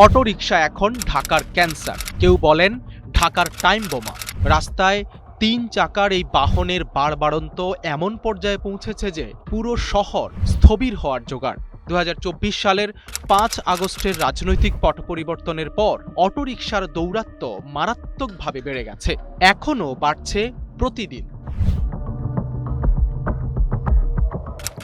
Autorickshaw এখন ঢাকার cancer, কেউ বলেন ঢাকার টাইম বোমা। রাস্তায় ৩ চাকার এই বাহনের বাড়বাড়ন্ত এমন পর্যায়ে পৌঁছেছে যে পুরো শহর স্থবির হওয়ার জোগাড়। ২০২৪ সালের ৫ আগস্টের রাজনৈতিক পট পরিবর্তনের পর অটোরিকশার দৌরাত্ম্য মারাত্মকভাবে বেড়ে গেছে, এখনও বাড়ছে প্রতিদিন।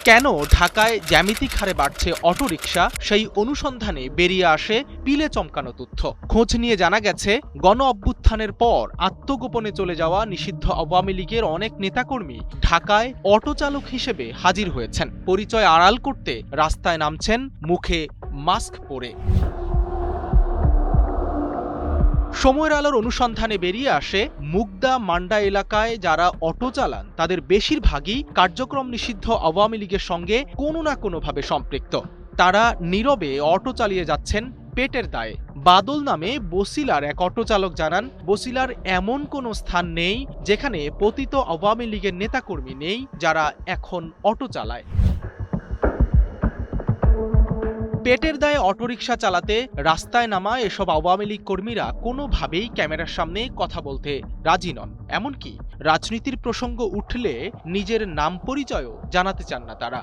কেন ঢাকায় জ্যামিতিক হারে বাড়ছে অটোরিকশা, সেই অনুসন্ধানে বেরিয়ে আসে পিলে চমকানো তথ্য। খোঁজ নিয়ে জানা গেছে, গণ অভ্যুত্থানের পর আত্মগোপনে চলে যাওয়া নিষিদ্ধ আওয়ামী লীগের অনেক নেতাকর্মী ঢাকায় অটো চালক হিসেবে হাজির হয়েছেন। পরিচয় আড়াল করতে রাস্তায় নামছেন মুখে মাস্ক পরে। সময়ের আলোর অনুসন্ধানে বেরিয়ে আসে, মুগদা মান্ডা এলাকায় যারা অটো চালান তাদের বেশিরভাগই কার্যক্রম নিষিদ্ধ আওয়ামী লীগের সঙ্গে কোনো না কোনোভাবে সম্পৃক্ত। তারা নীরবে অটো চালিয়ে যাচ্ছেন পেটের দায়ে। বাদল নামে বসিলার এক অটো চালক জানান, বসিলার এমন কোনো স্থান নেই যেখানে পতিত আওয়ামী লীগের নেতাকর্মী নেই যারা এখন অটো চালায়। পেটের দায়ে অটোরিকশা চালাতে রাস্তায় নামা এসব আওয়ামী লীগ কর্মীরা কোনোভাবেই ক্যামেরার সামনে কথা বলতে রাজি নন। এমনকি রাজনীতির প্রসঙ্গ উঠলে নিজের নাম পরিচয়ও জানাতে চান না তারা।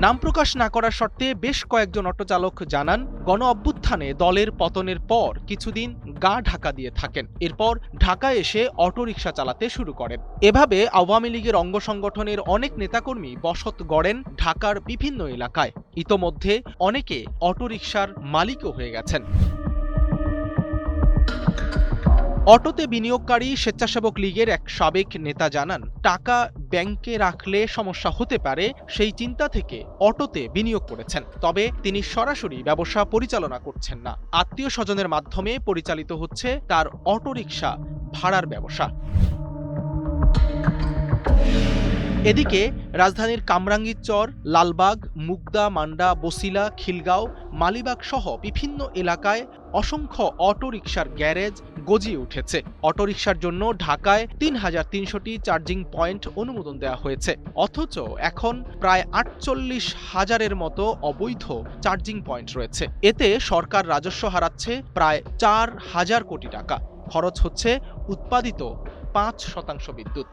নাম প্রকাশ না করার শর্তে বেশ কয়েকজন অটো চালক জানান, গণ অভ্যুত্থানে দলের পতনের পর কিছুদিন গা ঢাকা দিয়ে থাকেন, এরপর ঢাকায় এসে অটোরিকশা চালাতে শুরু করেন। এভাবে আওয়ামী লীগের অঙ্গ সংগঠনের অনেক নেতাকর্মী বসত গড়েন ঢাকার বিভিন্ন এলাকায়। ইতোমধ্যে অনেকে অটোরিকশার মালিকও হয়ে গেছেন। অটোতে বিনিয়োগকারী স্বেচ্ছাসেবক লীগের এক সাবেক নেতা জানান, টাকা ব্যাংকে রাখলে সমস্যা হতে পারে সেই চিন্তা থেকে অটোতে বিনিয়োগ করেছেন। তবে তিনি সরাসরি ব্যবসা পরিচালনা করছেন না, আত্মীয় স্বজনের মাধ্যমে পরিচালিত হচ্ছে তার অটোরিকশা ভাড়ার ব্যবসা। এদিকে রাজধানীর কামরাঙ্গীরচর, লালবাগ, মুগদা, মান্ডা, বসিলা, খিলগাঁও, মালিবাগ সহ বিভিন্ন এলাকায় অসংখ্য অটোরিকশার গ্যারেজ গজিয়ে উঠেছে। অটোরিকশার জন্য ঢাকায় ৩,৩০০টি চার্জিং পয়েন্ট অনুমোদন দেওয়া হয়েছে, অথচ এখন প্রায় ৪৮,০০০-এর মতো অবৈধ চার্জিং পয়েন্ট রয়েছে। এতে সরকার রাজস্ব হারাচ্ছে প্রায় ৪,০০০ কোটি টাকা। খরচ হচ্ছে উৎপাদিত ৫% বিদ্যুৎ।